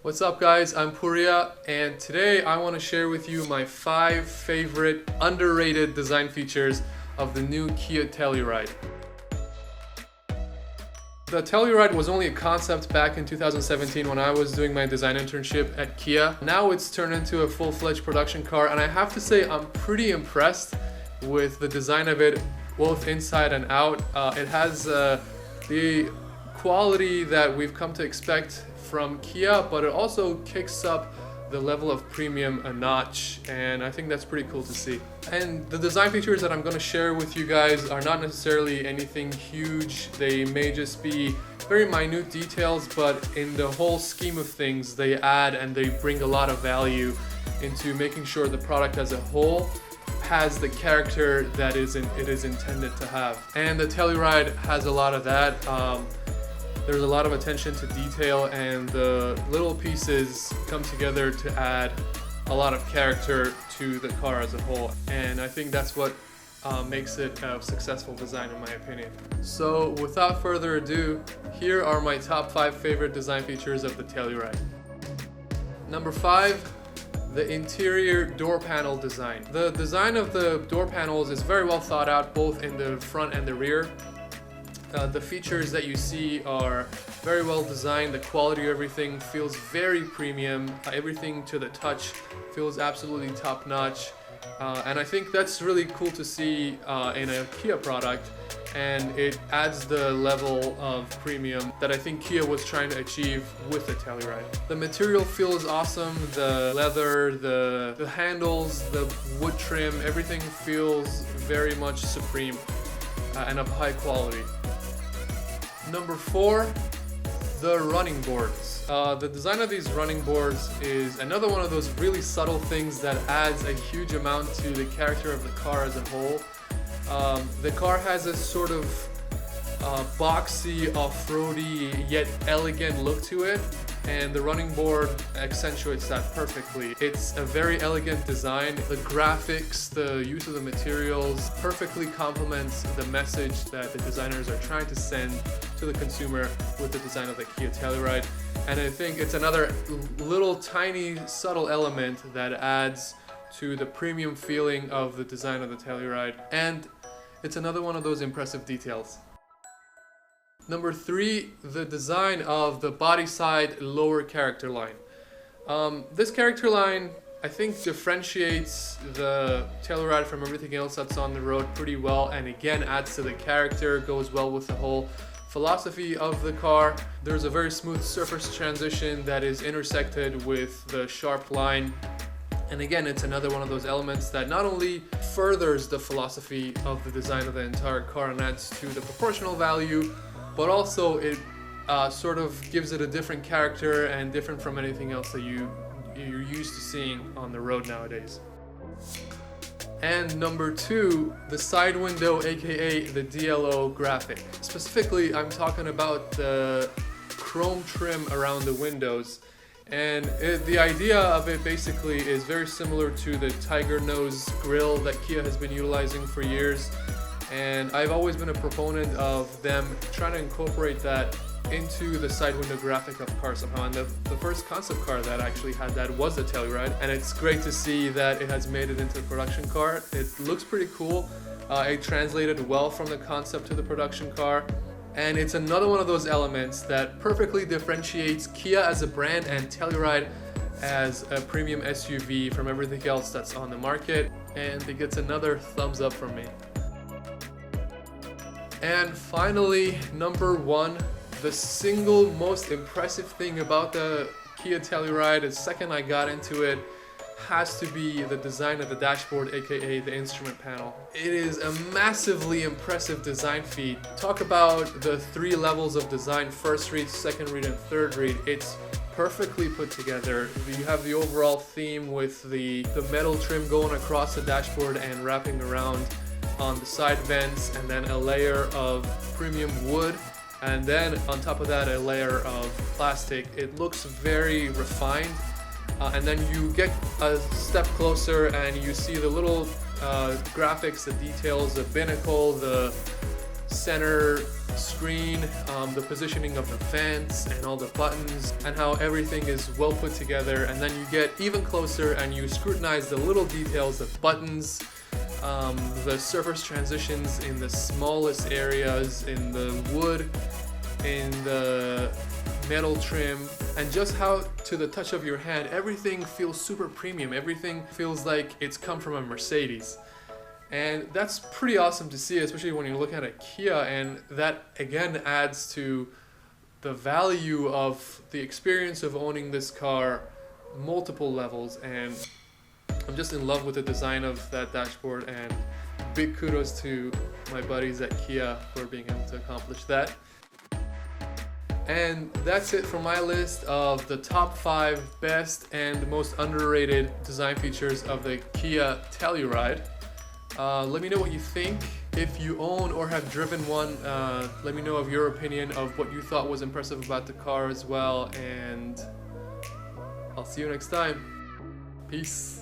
What's up guys, I'm Puria and today I want to share with you my 5 favorite underrated design features of the new Kia Telluride. The Telluride was only a concept back in 2017 when I was doing my design internship at Kia. Now it's turned into a full-fledged production car and I have to say I'm pretty impressed with the design of it, both inside and out. It has the quality that we've come to expect from Kia, but it also kicks up the level of premium a notch, and I think that's pretty cool to see. And the design features that I'm going to share with you guys are not necessarily anything huge. They may just be very minute details, but in the whole scheme of things, they add and they bring a lot of value into making sure the product as a whole has the character that it is intended to have. And the Telluride has a lot of that. There's a lot of attention to detail and the little pieces come together to add a lot of character to the car as a whole. And I think that's what makes it a successful design in my opinion. So without further ado, here are my top 5 favorite design features of the Telluride. Number 5, the interior door panel design. The design of the door panels is very well thought out both in the front and the rear. The features that you see are very well designed. The quality of everything feels very premium. Everything to the touch feels absolutely top notch. And I think that's really cool to see in a Kia product. And it adds the level of premium that I think Kia was trying to achieve with the Telluride. The material feels awesome. The leather, the handles, the wood trim, everything feels very much supreme and of high quality. Number 4, the running boards. The design of these running boards is another one of those really subtle things that adds a huge amount to the character of the car as a whole. The car has a sort of boxy, off-roady, yet elegant look to it, and the running board accentuates that perfectly. It's a very elegant design. The graphics, the use of the materials perfectly complements the message that the designers are trying to send to the consumer with the design of the Kia Telluride. And I think it's another little tiny subtle element that adds to the premium feeling of the design of the Telluride. And it's another one of those impressive details. Number 3, the design of the body side lower character line. This character line I think differentiates the Telluride from everything else that's on the road pretty well, and again adds to the character, goes well with the whole philosophy of the car. There's a very smooth surface transition that is intersected with the sharp line. And again, it's another one of those elements that not only furthers the philosophy of the design of the entire car and adds to the proportional value, but also it sort of gives it a different character and different from anything else that you're used to seeing on the road nowadays. And number 2, the side window, aka the DLO graphic. Specifically, I'm talking about the chrome trim around the windows. And the idea of it basically is very similar to the tiger nose grille that Kia has been utilizing for years. And I've always been a proponent of them trying to incorporate that into the side window graphic of the car somehow. And the first concept car that actually had that was the Telluride. And it's great to see that it has made it into a production car. It looks pretty cool. It translated well from the concept to the production car. And it's another one of those elements that perfectly differentiates Kia as a brand and Telluride as a premium SUV from everything else that's on the market. And it gets another thumbs up from me. And finally, number 1, the single most impressive thing about the Kia Telluride, the second I got into it, has to be the design of the dashboard, aka the instrument panel. It is a massively impressive design feat. Talk about the 3 levels of design: first read, second read, and third read. It's perfectly put together. You have the overall theme with the metal trim going across the dashboard and wrapping around on the side vents, and then a layer of premium wood, and then on top of that a layer of plastic. It looks very refined. And then you get a step closer and you see the little graphics, the details, the binnacle, the center screen, the positioning of the vents and all the buttons, and how everything is well put together. And then you get even closer and you scrutinize the little details, the buttons, the surface transitions in the smallest areas, in the wood, in the metal trim, and just how to the touch of your hand everything feels super premium. Everything feels like it's come from a Mercedes, and that's pretty awesome to see, especially when you're looking at a Kia. And that again adds to the value of the experience of owning this car multiple levels. And I'm just in love with the design of that dashboard, and big kudos to my buddies at Kia for being able to accomplish that. And that's it for my list of the top 5 best and most underrated design features of the Kia Telluride. Let me know what you think. If you own or have driven one, let me know of your opinion of what you thought was impressive about the car as well. And I'll see you next time. Peace.